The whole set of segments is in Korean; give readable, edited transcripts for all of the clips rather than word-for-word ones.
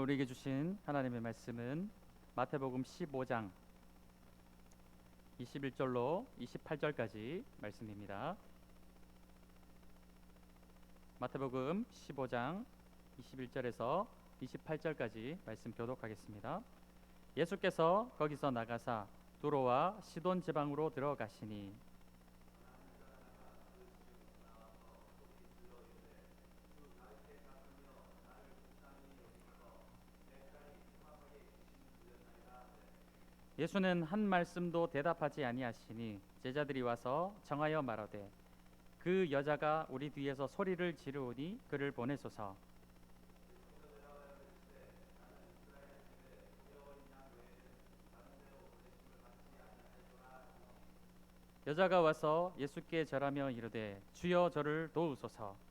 우리에게 주신 하나님의 말씀은 마태복음 15장 21절로 28절까지 말씀입니다. 마태복음 15장 21절에서 28절까지 말씀 교독하겠습니다. 예수께서 거기서 나가사 두로와 시돈 지방으로 들어가시니 예수는 한 말씀도 대답하지 아니하시니 제자들이 와서 정하여 말하되 그 여자가 우리 뒤에서 소리를 지르오니 그를 보내소서. 여자가 와서 예수께 절하며 이르되 주여 저를 도우소서.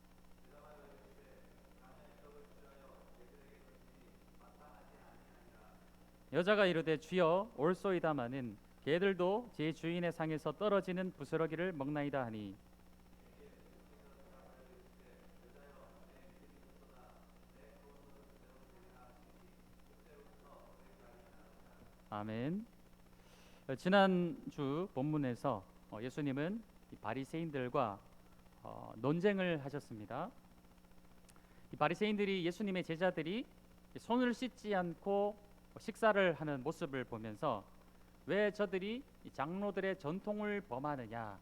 여자가 이르되 주여 올소이다마는 개들도 제 주인의 상에서 떨어지는 부스러기를 먹나이다 하니 아멘. 지난주 본문에서 예수님은 이 바리새인들과 논쟁을 하셨습니다. 이 바리새인들이 예수님의 제자들이 손을 씻지 않고 식사를 하는 모습을 보면서 왜 저들이 이 장로들의 전통을 범하느냐,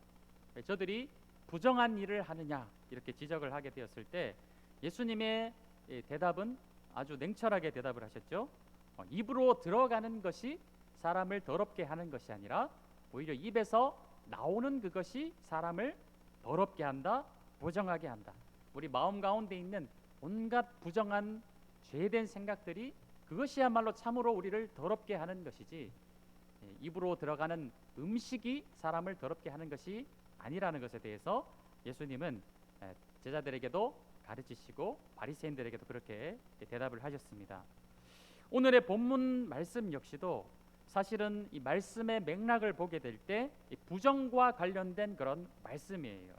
왜 저들이 부정한 일을 하느냐 이렇게 지적을 하게 되었을 때 예수님의 대답은 아주 냉철하게 대답을 하셨죠. 입으로 들어가는 것이 사람을 더럽게 하는 것이 아니라 오히려 입에서 나오는 그것이 사람을 더럽게 한다, 부정하게 한다. 우리 마음 가운데 있는 온갖 부정한 죄된 생각들이 그것이야말로 참으로 우리를 더럽게 하는 것이지 입으로 들어가는 음식이 사람을 더럽게 하는 것이 아니라는 것에 대해서 예수님은 제자들에게도 가르치시고 바리새인들에게도 그렇게 대답을 하셨습니다. 오늘의 본문 말씀 역시도 사실은 이 말씀의 맥락을 보게 될 때 부정과 관련된 그런 말씀이에요.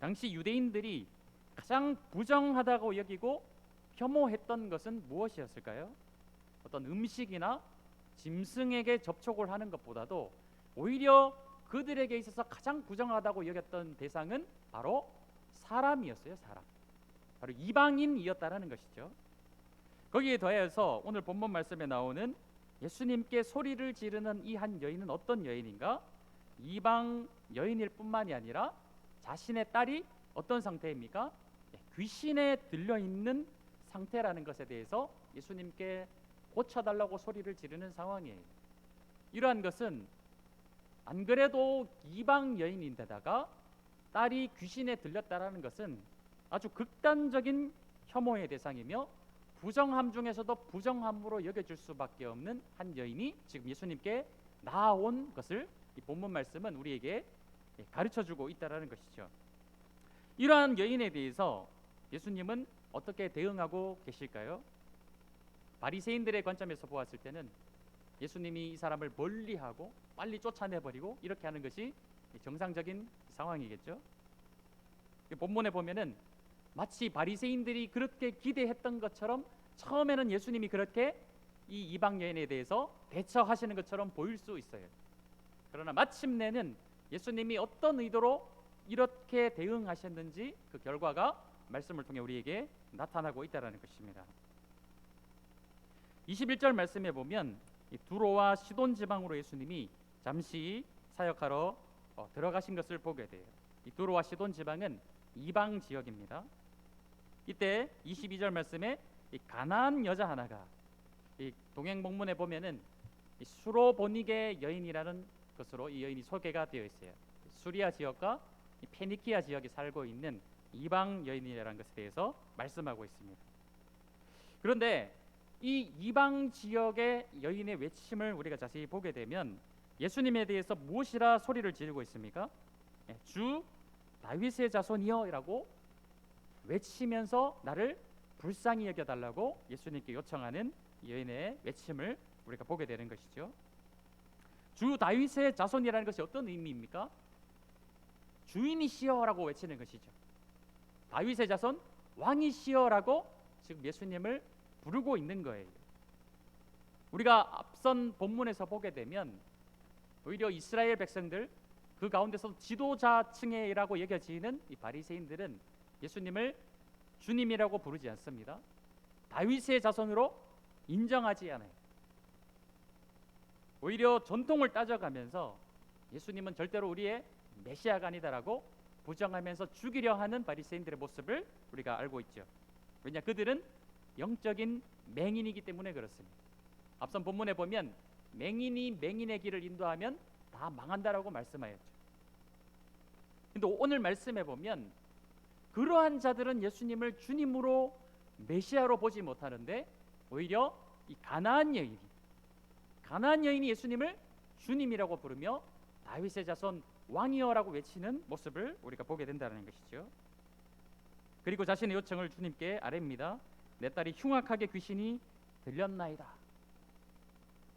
당시 유대인들이 가장 부정하다고 여기고 혐오했던 것은 무엇이었을까요? 어떤 음식이나 짐승에게 접촉을 하는 것보다도 오히려 그들에게 있어서 가장 부정하다고 여겼던 대상은 바로 사람이었어요. 사람. 바로 이방인이었다라는 것이죠. 거기에 더해서 오늘 본문 말씀에 나오는 예수님께 소리를 지르는 이 한 여인은 어떤 여인인가? 이방 여인일 뿐만이 아니라 자신의 딸이 어떤 상태입니까? 귀신에 들려있는 상태라는 것에 대해서 예수님께 고쳐달라고 소리를 지르는 상황이에요. 이러한 것은 안 그래도 이방 여인인데다가 딸이 귀신에 들렸다라는 것은 아주 극단적인 혐오의 대상이며 부정함 중에서도 부정함으로 여겨질 수밖에 없는 한 여인이 지금 예수님께 나아온 것을 이 본문 말씀은 우리에게 가르쳐주고 있다라는 것이죠. 이러한 여인에 대해서 예수님은 어떻게 대응하고 계실까요? 바리새인들의 관점에서 보았을 때는 예수님이 이 사람을 멀리하고 빨리 쫓아내버리고 이렇게 하는 것이 정상적인 상황이겠죠. 본문에 보면은 마치 바리새인들이 그렇게 기대했던 것처럼 처음에는 예수님이 그렇게 이 이방 여인에 대해서 대처하시는 것처럼 보일 수 있어요. 그러나 마침내는 예수님이 어떤 의도로 이렇게 대응하셨는지 그 결과가 말씀을 통해 우리에게 나타나고 있다는 것입니다. 21절 말씀에 보면 이 두로와 시돈 지방으로 예수님이 잠시 사역하러 들어가신 것을 보게 돼요. 이 두로와 시돈 지방은 이방 지역입니다. 이때 22절 말씀에 이 가나안 여자 하나가 이 동행 본문에 보면은 이 수로보니게 여인이라는 것으로 이 여인이 소개가 되어 있어요. 수리아 지역과 이 페니키아 지역에 살고 있는 이방 여인이라는 것에 대해서 말씀하고 있습니다. 그런데 이 이방 지역의 여인의 외침을 우리가 자세히 보게 되면 예수님에 대해서 무엇이라 소리를 지르고 있습니까? 주 다윗의 자손이여 라고 외치면서 나를 불쌍히 여겨달라고 예수님께 요청하는 여인의 외침을 우리가 보게 되는 것이죠. 주 다윗의 자손이라는 것이 어떤 의미입니까? 주인이시여라고 외치는 것이죠. 다윗의 자손 왕이시여라고 지금 예수님을 부르고 있는 거예요. 우리가 앞선 본문에서 보게 되면 오히려 이스라엘 백성들, 그 가운데서 지도자층이라고 여겨지는 이 바리새인들은 예수님을 주님이라고 부르지 않습니다. 다윗의 자손으로 인정하지 않아요. 오히려 전통을 따져가면서 예수님은 절대로 우리의 메시아가 아니다라고 부정하면서 죽이려 하는 바리새인들의 모습을 우리가 알고 있죠. 왜냐, 그들은 영적인 맹인이기 때문에 그렇습니다. 앞선 본문에 보면 맹인이 맹인의 길을 인도하면 다 망한다라고 말씀하였죠. 근데 오늘 말씀해 보면 그러한 자들은 예수님을 주님으로 메시아로 보지 못하는데 오히려 이 가나안 여인이 예수님을 주님이라고 부르며 다윗의 자손 왕이여라고 외치는 모습을 우리가 보게 된다는 것이죠. 그리고 자신의 요청을 주님께 아뢰입니다. 내 딸이 흉악하게 귀신이 들렸나이다.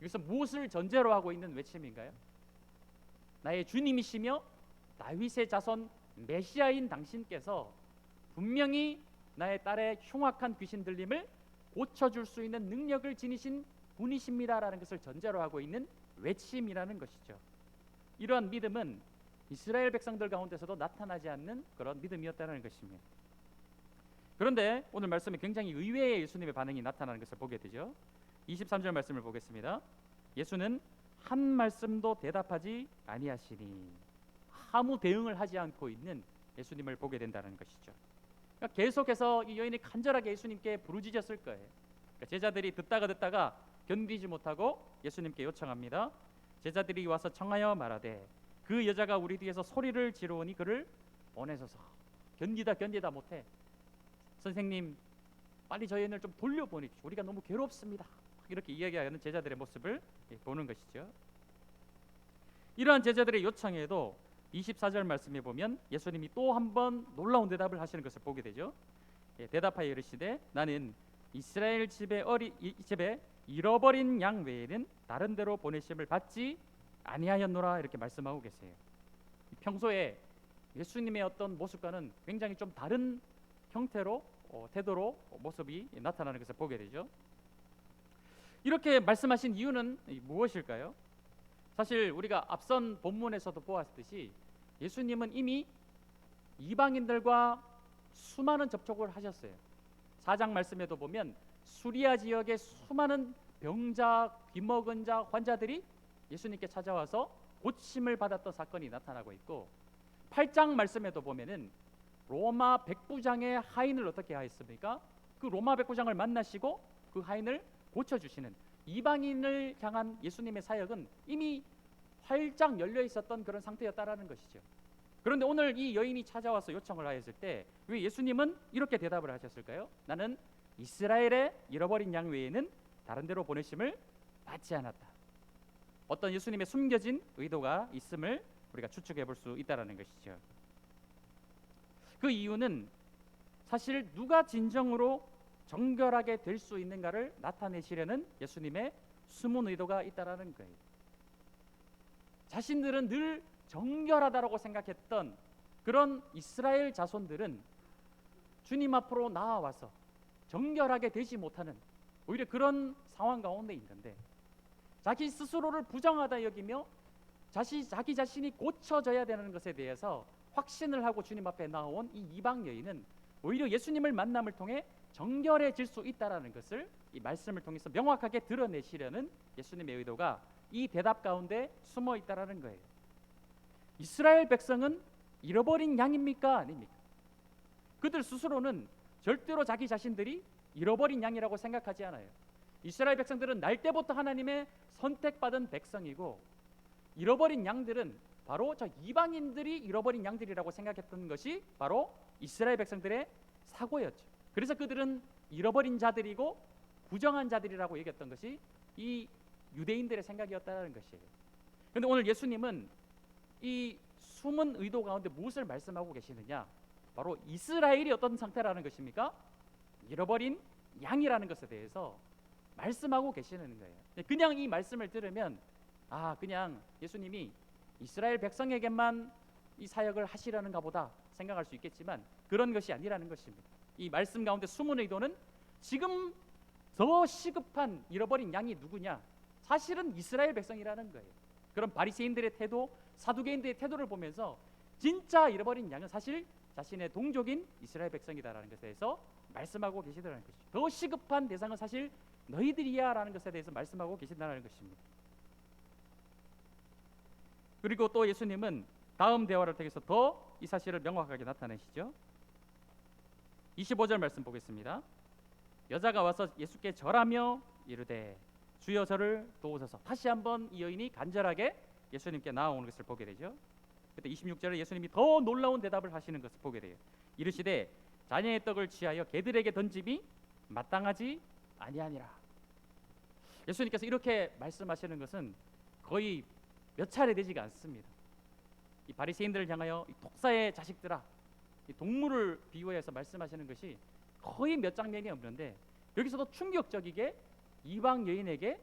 여기서 무엇을 전제로 하고 있는 외침인가요? 나의 주님이시며 다윗의 자손 메시아인 당신께서 분명히 나의 딸의 흉악한 귀신 들림을 고쳐줄 수 있는 능력을 지니신 분이십니다라는 것을 전제로 하고 있는 외침이라는 것이죠. 이러한 믿음은 이스라엘 백성들 가운데서도 나타나지 않는 그런 믿음이었다는 것입니다. 그런데 오늘 말씀에 굉장히 의외의 예수님의 반응이 나타나는 것을 보게 되죠. 23절 말씀을 보겠습니다. 예수는 한 말씀도 대답하지 아니하시니, 아무 대응을 하지 않고 있는 예수님을 보게 된다는 것이죠. 그러니까 계속해서 이 여인이 간절하게 예수님께 부르짖었을 거예요. 그러니까 제자들이 듣다가 견디지 못하고 예수님께 요청합니다. 제자들이 와서 청하여 말하되 그 여자가 우리 뒤에서 소리를 지르오니 그를 보내소서. 견디다 못해. 선생님, 빨리 저 여인을 좀 돌려보내십시오. 우리가 너무 괴롭습니다. 이렇게 이야기하는 제자들의 모습을 보는 것이죠. 이러한 제자들의 요청에도 24절 말씀에 보면 예수님이 또 한 번 놀라운 대답을 하시는 것을 보게 되죠. 대답하여 이르시되 나는 이스라엘 집에 잃어버린 양 외에는 다른 데로 보내심을 받지 아니하였노라, 이렇게 말씀하고 계세요. 평소에 예수님의 어떤 모습과는 굉장히 좀 다른 형태로 태도로 모습이 나타나는 것을 보게 되죠. 이렇게 말씀하신 이유는 무엇일까요? 사실 우리가 앞선 본문에서도 보았듯이 예수님은 이미 이방인들과 수많은 접촉을 하셨어요. 4장 말씀에도 보면 수리아 지역의 수많은 병자, 귀먹은 자, 환자들이 예수님께 찾아와서 고침을 받았던 사건이 나타나고 있고, 8장 말씀에도 보면은 로마 백부장의 하인을 어떻게 하였습니까? 그 로마 백부장을 만나시고 그 하인을 고쳐주시는, 이방인을 향한 예수님의 사역은 이미 활짝 열려 있었던 그런 상태였다라는 것이죠. 그런데 오늘 이 여인이 찾아와서 요청을 하였을 때 왜 예수님은 이렇게 대답을 하셨을까요? 나는 이스라엘의 잃어버린 양 외에는 다른 데로 보내심을 받지 않았다. 어떤 예수님의 숨겨진 의도가 있음을 우리가 추측해 볼 수 있다는 것이죠. 그 이유는 사실 누가 진정으로 정결하게 될 수 있는가를 나타내시려는 예수님의 숨은 의도가 있다라는 거예요. 자신들은 늘 정결하다라고 생각했던 그런 이스라엘 자손들은 주님 앞으로 나아와서 정결하게 되지 못하는 오히려 그런 상황 가운데 있는데, 자기 스스로를 부정하다 여기며 자기 자신이 고쳐져야 되는 것에 대해서 확신을 하고 주님 앞에 나온 이 이방 여인은 오히려 예수님을 만남을 통해 정결해질 수 있다라는 것을 이 말씀을 통해서 명확하게 드러내시려는 예수님의 의도가 이 대답 가운데 숨어 있다라는 거예요. 이스라엘 백성은 잃어버린 양입니까? 아닙니까? 그들 스스로는 절대로 자기 자신들이 잃어버린 양이라고 생각하지 않아요. 이스라엘 백성들은 날 때부터 하나님의 선택받은 백성이고, 잃어버린 양들은 바로 저 이방인들이 잃어버린 양들이라고 생각했던 것이 바로 이스라엘 백성들의 사고였죠. 그래서 그들은 잃어버린 자들이고 부정한 자들이라고 여겼던 것이 이 유대인들의 생각이었다는 것이에요. 그런데 오늘 예수님은 이 숨은 의도 가운데 무엇을 말씀하고 계시느냐? 바로 이스라엘이 어떤 상태라는 것입니까? 잃어버린 양이라는 것에 대해서 말씀하고 계시는 거예요. 그냥 이 말씀을 들으면 그냥 예수님이 이스라엘 백성에게만 이 사역을 하시려는가 보다 생각할 수 있겠지만 그런 것이 아니라는 것입니다. 이 말씀 가운데 숨은 의도는 지금 더 시급한 잃어버린 양이 누구냐? 사실은 이스라엘 백성이라는 거예요. 그런 바리새인들의 태도, 사두개인들의 태도를 보면서 진짜 잃어버린 양은 사실 자신의 동족인 이스라엘 백성이다라는 것에 대해서 말씀하고 계시다는 것이죠. 더 시급한 대상은 사실 너희들이야라는 것에 대해서 말씀하고 계신다는 것입니다. 그리고 또 예수님은 다음 대화를 통해서 더 이 사실을 명확하게 나타내시죠. 25절 말씀 보겠습니다. 여자가 와서 예수께 절하며 이르되 주여 저를 도우소서. 다시 한번 이 여인이 간절하게 예수님께 나아오는 것을 보게 되죠. 그때 26절에 예수님이 더 놀라운 대답을 하시는 것을 보게 돼요. 이르시되 자녀의 떡을 취하여 개들에게 던짐이 마땅하지 아니하니라. 예수님께서 이렇게 말씀하시는 것은 거의 몇 차례 되지가 않습니다. 이 바리새인들을 향하여 이 독사의 자식들아, 이 동물을 비유해서 말씀하시는 것이 거의 몇 장면이 없는데, 여기서도 충격적이게 이방 여인에게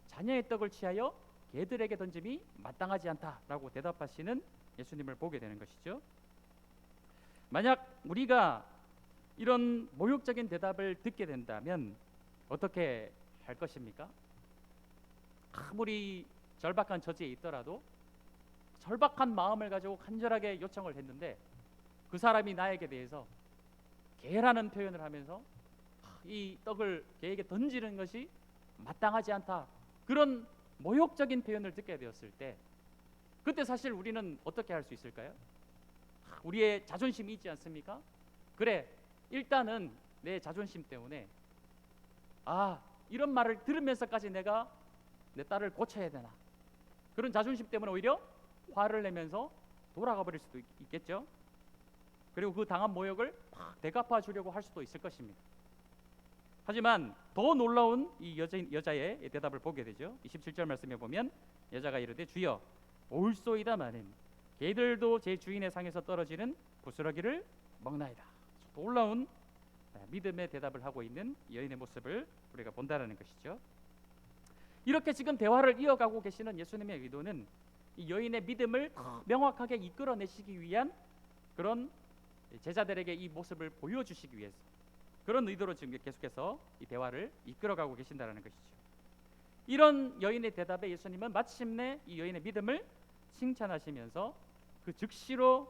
자녀의 떡을 취하여 개들에게 던짐이 마땅하지 않다라고 대답하시는 예수님을 보게 되는 것이죠. 만약 우리가 이런 모욕적인 대답을 듣게 된다면 어떻게 할 것입니까? 아무리 절박한 처지에 있더라도 절박한 마음을 가지고 간절하게 요청을 했는데 그 사람이 나에게 대해서 개라는 표현을 하면서 이 떡을 개에게 던지는 것이 마땅하지 않다, 그런 모욕적인 표현을 듣게 되었을 때 그때 사실 우리는 어떻게 할 수 있을까요? 우리의 자존심이 있지 않습니까? 그래, 일단은 내 자존심 때문에 이런 말을 들으면서까지 내가 내 딸을 고쳐야 되나, 그런 자존심 때문에 오히려 화를 내면서 돌아가 버릴 수도 있겠죠. 그리고 그 당한 모욕을 막 대갚아 주려고 할 수도 있을 것입니다. 하지만 더 놀라운 이 여자의 대답을 보게 되죠. 27절 말씀에 보면 여자가 이르되 주여 옳소이다마는 개들도 제 주인의 상에서 떨어지는 부스러기를 먹나이다. 놀라운 믿음의 대답을 하고 있는 여인의 모습을 우리가 본다는 것이죠. 이렇게 지금 대화를 이어가고 계시는 예수님의 의도는 이 여인의 믿음을 명확하게 이끌어내시기 위한 그런 제자들에게 이 모습을 보여주시기 위해서, 그런 의도로 지금 계속해서 이 대화를 이끌어가고 계신다는 것이죠. 이런 여인의 대답에 예수님은 마침내 이 여인의 믿음을 칭찬하시면서 그 즉시로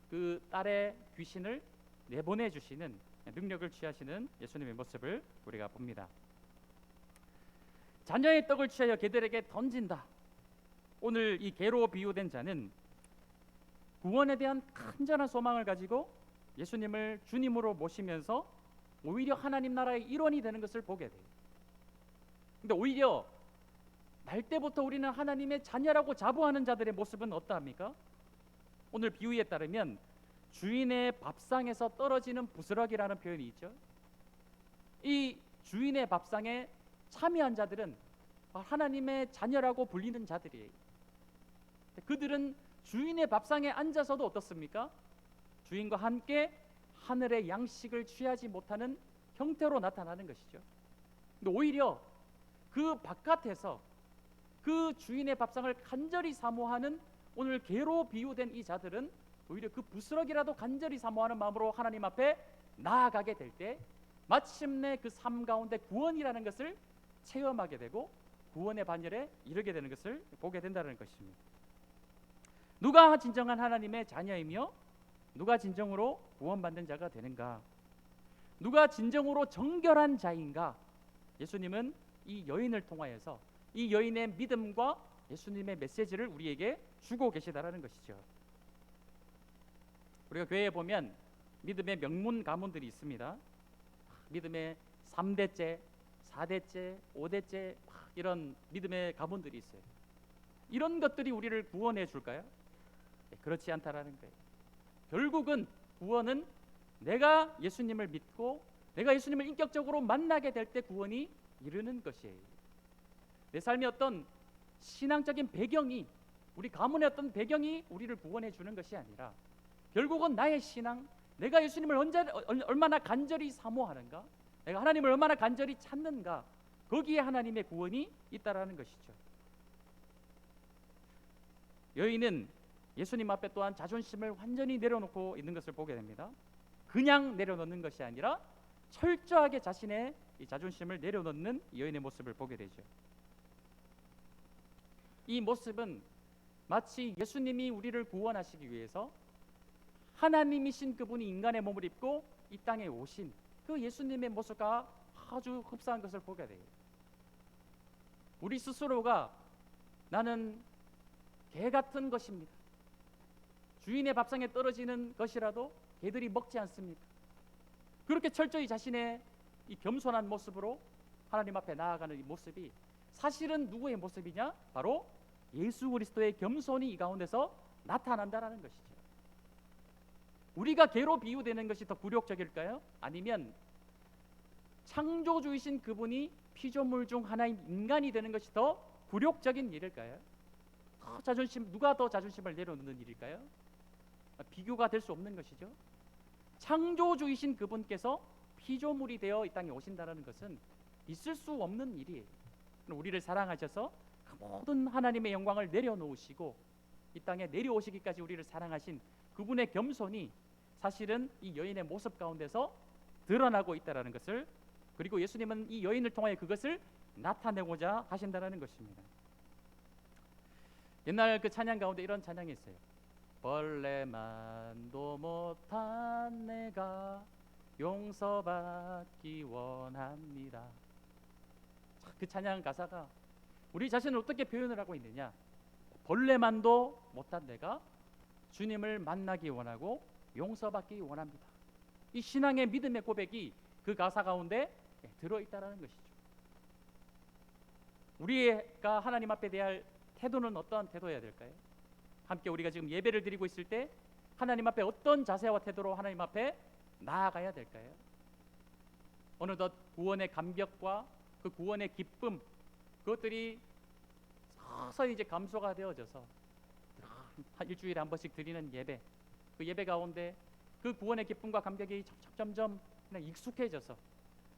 그 딸의 귀신을 내보내 주시는 능력을 취하시는 예수님의 모습을 우리가 봅니다. 자녀의 떡을 취하여 개들에게 던진다. 오늘 이 개로 비유된 자는 구원에 대한 간절한 소망을 가지고 예수님을 주님으로 모시면서 오히려 하나님 나라의 일원이 되는 것을 보게 돼요. 근데 오히려 날 때부터 우리는 하나님의 자녀라고 자부하는 자들의 모습은 어떠합니까? 오늘 비유에 따르면 주인의 밥상에서 떨어지는 부스러기라는 표현이 있죠. 이 주인의 밥상에 참여한 자들은 하나님의 자녀라고 불리는 자들이에요. 그들은 주인의 밥상에 앉아서도 어떻습니까? 주인과 함께 하늘의 양식을 취하지 못하는 형태로 나타나는 것이죠. 근데 오히려 그 바깥에서 그 주인의 밥상을 간절히 사모하는 오늘 개로 비유된 이 자들은 오히려 그 부스러기라도 간절히 사모하는 마음으로 하나님 앞에 나아가게 될 때 마침내 그 삶 가운데 구원이라는 것을 체험하게 되고 구원의 반열에 이르게 되는 것을 보게 된다는 것입니다. 누가 진정한 하나님의 자녀이며 누가 진정으로 구원받는 자가 되는가? 누가 진정으로 정결한 자인가? 예수님은 이 여인을 통하여서 이 여인의 믿음과 예수님의 메시지를 우리에게 주고 계시다라는 것이죠. 우리가 교회에 보면 믿음의 명문 가문들이 있습니다. 믿음의 3대째, 4대째, 5대째 이런 믿음의 가문들이 있어요. 이런 것들이 우리를 구원해 줄까요? 그렇지 않다라는 거예요. 결국은 구원은 내가 예수님을 믿고 내가 예수님을 인격적으로 만나게 될 때 구원이 이르는 것이에요. 내 삶의 어떤 신앙적인 배경이, 우리 가문의 어떤 배경이 우리를 구원해 주는 것이 아니라 결국은 나의 신앙, 내가 예수님을 얼마나 간절히 사모하는가, 내가 하나님을 얼마나 간절히 찾는가, 거기에 하나님의 구원이 있다라는 것이죠. 여인은 예수님 앞에 또한 자존심을 완전히 내려놓고 있는 것을 보게 됩니다. 그냥 내려놓는 것이 아니라 철저하게 자신의 이 자존심을 내려놓는 여인의 모습을 보게 되죠. 이 모습은 마치 예수님이 우리를 구원하시기 위해서 하나님이신 그분이 인간의 몸을 입고 이 땅에 오신 그 예수님의 모습과 아주 흡사한 것을 보게 돼요. 우리 스스로가 나는 개 같은 것입니다. 주인의 밥상에 떨어지는 것이라도 개들이 먹지 않습니까? 그렇게 철저히 자신의 이 겸손한 모습으로 하나님 앞에 나아가는 이 모습이 사실은 누구의 모습이냐? 바로 예수 그리스도의 겸손이 이 가운데서 나타난다라는 것이죠. 우리가 개로 비유되는 것이 더 굴욕적일까요? 아니면 창조주이신 그분이 피조물 중 하나인 인간이 되는 것이 더 굴욕적인 일일까요? 누가 더 자존심을 내려놓는 일일까요? 비교가 될 수 없는 것이죠. 창조주이신 그분께서 피조물이 되어 이 땅에 오신다는 것은 있을 수 없는 일이에요. 우리를 사랑하셔서 그 모든 하나님의 영광을 내려놓으시고 이 땅에 내려오시기까지 우리를 사랑하신 그분의 겸손이 사실은 이 여인의 모습 가운데서 드러나고 있다는 것을, 그리고 예수님은 이 여인을 통하여 그것을 나타내고자 하신다는 것입니다. 옛날 그 찬양 가운데 이런 찬양이 있어요. 벌레만도 못한 내가 용서받기 원합니다. 그 찬양 가사가 우리 자신을 어떻게 표현을 하고 있느냐? 벌레만도 못한 내가 주님을 만나기 원하고 용서받기 원합니다. 이 신앙의 믿음의 고백이 그 가사 가운데 들어있다는 것이죠. 우리가 하나님 앞에 대할 태도는 어떠한 태도여야 될까요? 함께 우리가 지금 예배를 드리고 있을 때 하나님 앞에 어떤 자세와 태도로 하나님 앞에 나아가야 될까요? 어느덧 구원의 감격과 그 구원의 기쁨, 그것들이 서서히 이제 감소가 되어져서 일주일에 한 번씩 드리는 예배, 그 예배 가운데 그 구원의 기쁨과 감격이 점점 그냥 익숙해져서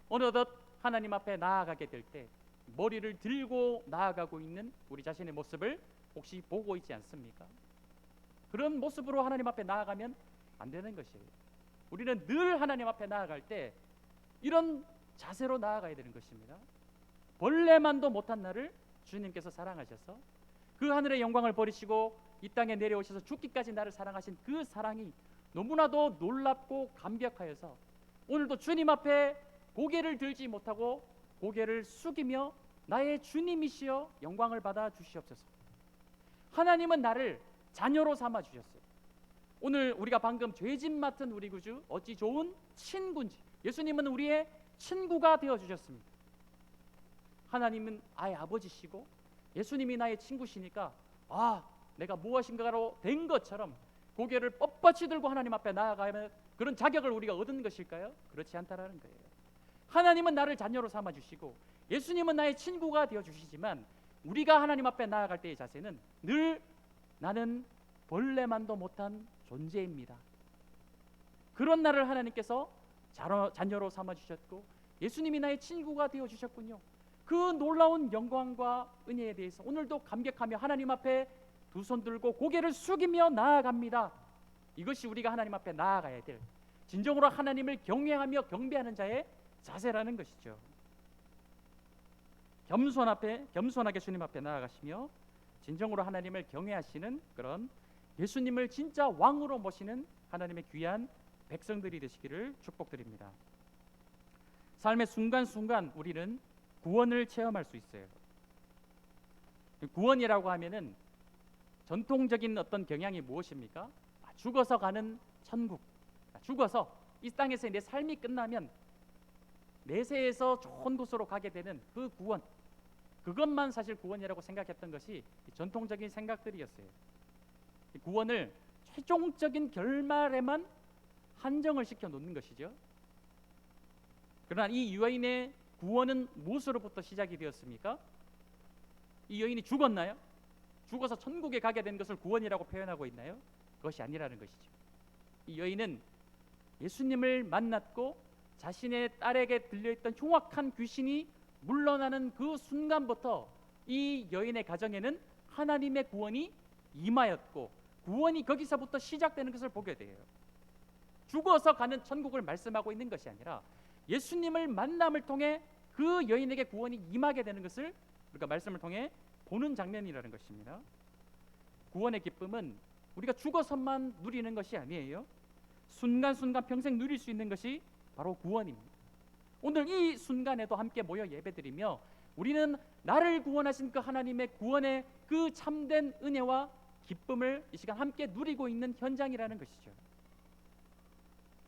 어느덧 하나님 앞에 나아가게 될 때 머리를 들고 나아가고 있는 우리 자신의 모습을 혹시 보고 있지 않습니까? 그런 모습으로 하나님 앞에 나아가면 안 되는 것이에요. 우리는 늘 하나님 앞에 나아갈 때 이런 자세로 나아가야 되는 것입니다. 벌레만도 못한 나를 주님께서 사랑하셔서 그 하늘의 영광을 버리시고 이 땅에 내려오셔서 죽기까지 나를 사랑하신 그 사랑이 너무나도 놀랍고 감격하여서 오늘도 주님 앞에 고개를 들지 못하고 고개를 숙이며 나의 주님이시여 영광을 받아 주시옵소서. 하나님은 나를 자녀로 삼아 주셨어요. 오늘 우리가 방금 죄짐 맡은 우리 구주 어찌 좋은 친구인지, 예수님은 우리의 친구가 되어 주셨습니다. 하나님은 아예 아버지시고 예수님이 나의 친구시니까 내가 무엇인가로 된 것처럼 고개를 뻣뻣이 들고 하나님 앞에 나아가면 그런 자격을 우리가 얻은 것일까요? 그렇지 않다라는 거예요. 하나님은 나를 자녀로 삼아 주시고 예수님은 나의 친구가 되어 주시지만 우리가 하나님 앞에 나아갈 때의 자세는 늘 나는 벌레만도 못한 존재입니다. 그런 나를 하나님께서 자녀로 삼아 주셨고 예수님이 나의 친구가 되어 주셨군요. 그 놀라운 영광과 은혜에 대해서 오늘도 감격하며 하나님 앞에 두 손 들고 고개를 숙이며 나아갑니다. 이것이 우리가 하나님 앞에 나아가야 될 진정으로 하나님을 경외하며 경배하는 자의 자세라는 것이죠. 겸손하게 주님 앞에 나아가시며 진정으로 하나님을 경외하시는 그런 예수님을 진짜 왕으로 모시는 하나님의 귀한 백성들이 되시기를 축복드립니다. 삶의 순간순간 우리는 구원을 체험할 수 있어요. 구원이라고 하면은 전통적인 어떤 경향이 무엇입니까? 죽어서 가는 천국. 죽어서 이 땅에서 내 삶이 끝나면 내세에서 좋은 곳으로 가게 되는 그 구원, 그것만 사실 구원이라고 생각했던 것이 전통적인 생각들이었어요. 구원을 최종적인 결말에만 한정을 시켜 놓는 것이죠. 그러나 이 여인의 구원은 무엇으로부터 시작이 되었습니까? 이 여인이 죽었나요? 죽어서 천국에 가게 된 것을 구원이라고 표현하고 있나요? 그것이 아니라는 것이죠. 이 여인은 예수님을 만났고 자신의 딸에게 들려있던 흉악한 귀신이 물러나는 그 순간부터 이 여인의 가정에는 하나님의 구원이 임하였고 구원이 거기서부터 시작되는 것을 보게 돼요. 죽어서 가는 천국을 말씀하고 있는 것이 아니라 예수님을 만남을 통해 그 여인에게 구원이 임하게 되는 것을 우리가 말씀을 통해 보는 장면이라는 것입니다. 구원의 기쁨은 우리가 죽어서만 누리는 것이 아니에요. 순간순간 평생 누릴 수 있는 것이 바로 구원입니다. 오늘 이 순간에도 함께 모여 예배드리며 우리는 나를 구원하신 그 하나님의 구원의 그 참된 은혜와 기쁨을 이 시간 함께 누리고 있는 현장이라는 것이죠.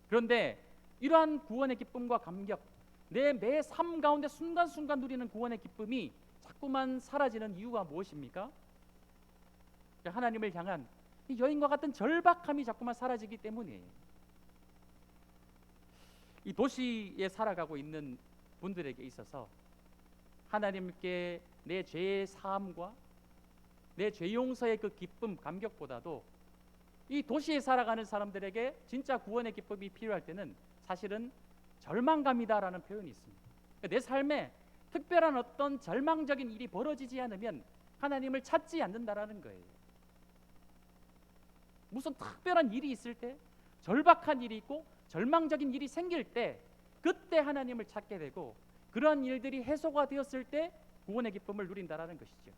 그런데 이러한 구원의 기쁨과 감격, 내 매 삶 가운데 순간순간 누리는 구원의 기쁨이 자꾸만 사라지는 이유가 무엇입니까? 하나님을 향한 이 여인과 같은 절박함이 자꾸만 사라지기 때문이에요. 이 도시에 살아가고 있는 분들에게 있어서 하나님께 내 죄의 사함과 내 죄 용서의 그 기쁨, 감격보다도 이 도시에 살아가는 사람들에게 진짜 구원의 기쁨이 필요할 때는 사실은 절망감이다라는 표현이 있습니다. 내 삶에 특별한 어떤 절망적인 일이 벌어지지 않으면 하나님을 찾지 않는다라는 거예요. 무슨 특별한 일이 있을 때, 절박한 일이 있고 절망적인 일이 생길 때 그때 하나님을 찾게 되고, 그러한 일들이 해소가 되었을 때 구원의 기쁨을 누린다라는 것이죠.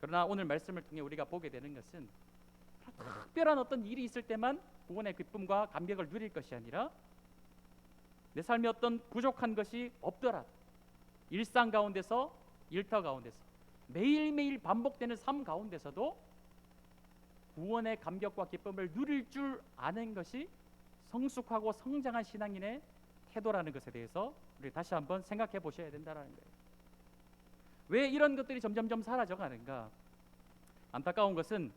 그러나 오늘 말씀을 통해 우리가 보게 되는 것은 특별한 어떤 일이 있을 때만 구원의 기쁨과 감격을 누릴 것이 아니라 내 삶에 어떤 부족한 것이 없더라도 일상 가운데서, 일터 가운데서, 매일매일 반복되는 삶 가운데서도 구원의 감격과 기쁨을 누릴 줄 아는 것이 성숙하고 성장한 신앙인의 태도라는 것에 대해서 우리 다시 한번 생각해 보셔야 된다는 거예요. 왜 이런 것들이 점점점 사라져 가는가? 안타까운 것은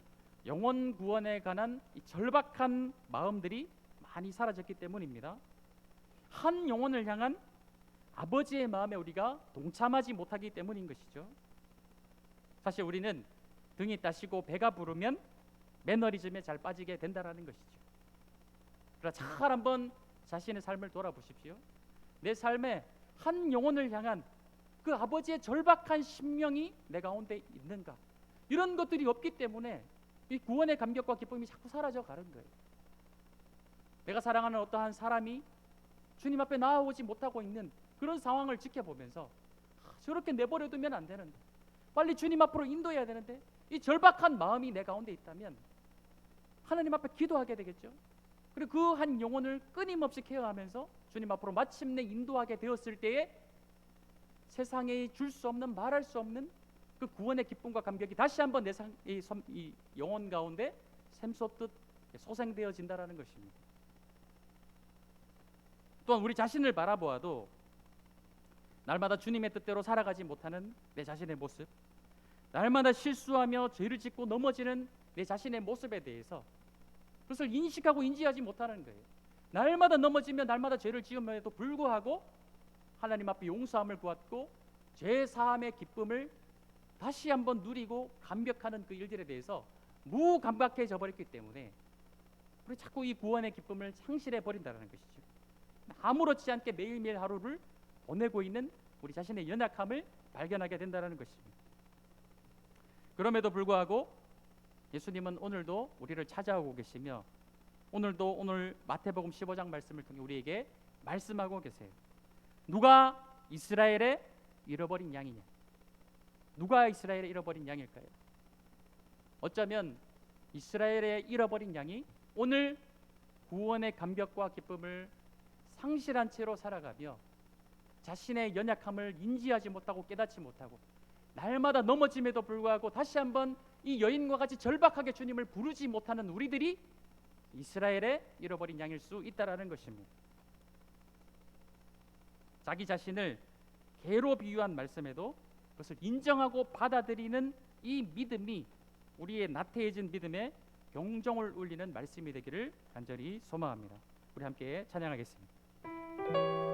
영혼 구원에 관한 이 절박한 마음들이 많이 사라졌기 때문입니다. 한 영혼을 향한 아버지의 마음에 우리가 동참하지 못하기 때문인 것이죠. 사실 우리는 등이 따시고 배가 부르면 매너리즘에 잘 빠지게 된다라는 것이죠. 그러나 잘 한번 자신의 삶을 돌아보십시오. 내 삶에 한 영혼을 향한 그 아버지의 절박한 심령이 내 가운데 있는가? 이런 것들이 없기 때문에 이 구원의 감격과 기쁨이 자꾸 사라져 가는 거예요. 내가 사랑하는 어떠한 사람이 주님 앞에 나아오지 못하고 있는 그런 상황을 지켜보면서 저렇게 내버려두면 안 되는데, 빨리 주님 앞으로 인도해야 되는데, 이 절박한 마음이 내 가운데 있다면 하나님 앞에 기도하게 되겠죠. 그리고 그 한 영혼을 끊임없이 케어하면서 주님 앞으로 마침내 인도하게 되었을 때에 세상에 줄 수 없는, 말할 수 없는 그 구원의 기쁨과 감격이 다시 한번 이 영혼 가운데 샘솟듯 소생되어진다라는 것입니다. 또한 우리 자신을 바라보아도 날마다 주님의 뜻대로 살아가지 못하는 내 자신의 모습, 날마다 실수하며 죄를 짓고 넘어지는 내 자신의 모습에 대해서 그것을 인식하고 인지하지 못하는 거예요. 날마다 넘어지며 날마다 죄를 지음에도 불구하고 하나님 앞에 용서함을 구하고 죄 사함의 기쁨을 다시 한번 누리고 감격하는 그 일들에 대해서 무감각해져 버렸기 때문에 우리 자꾸 이 구원의 기쁨을 상실해 버린다는 것이죠. 아무렇지 않게 매일매일 하루를 보내고 있는 우리 자신의 연약함을 발견하게 된다는 것입니다. 그럼에도 불구하고 예수님은 오늘도 우리를 찾아오고 계시며 오늘도 오늘 마태복음 15장 말씀을 통해 우리에게 말씀하고 계세요. 누가 이스라엘의 잃어버린 양이냐? 누가 이스라엘의 잃어버린 양일까요? 어쩌면 이스라엘의 잃어버린 양이 오늘 구원의 감격과 기쁨을 상실한 채로 살아가며 자신의 연약함을 인지하지 못하고 깨닫지 못하고 날마다 넘어짐에도 불구하고 다시 한번 이 여인과 같이 절박하게 주님을 부르지 못하는 우리들이 이스라엘의 잃어버린 양일 수 있다라는 것입니다. 자기 자신을 개로 비유한 말씀에도 그것을 인정하고 받아들이는 이 믿음이 우리의 나태해진 믿음에 경종을 울리는 말씀이 되기를 간절히 소망합니다. 우리 함께 찬양하겠습니다.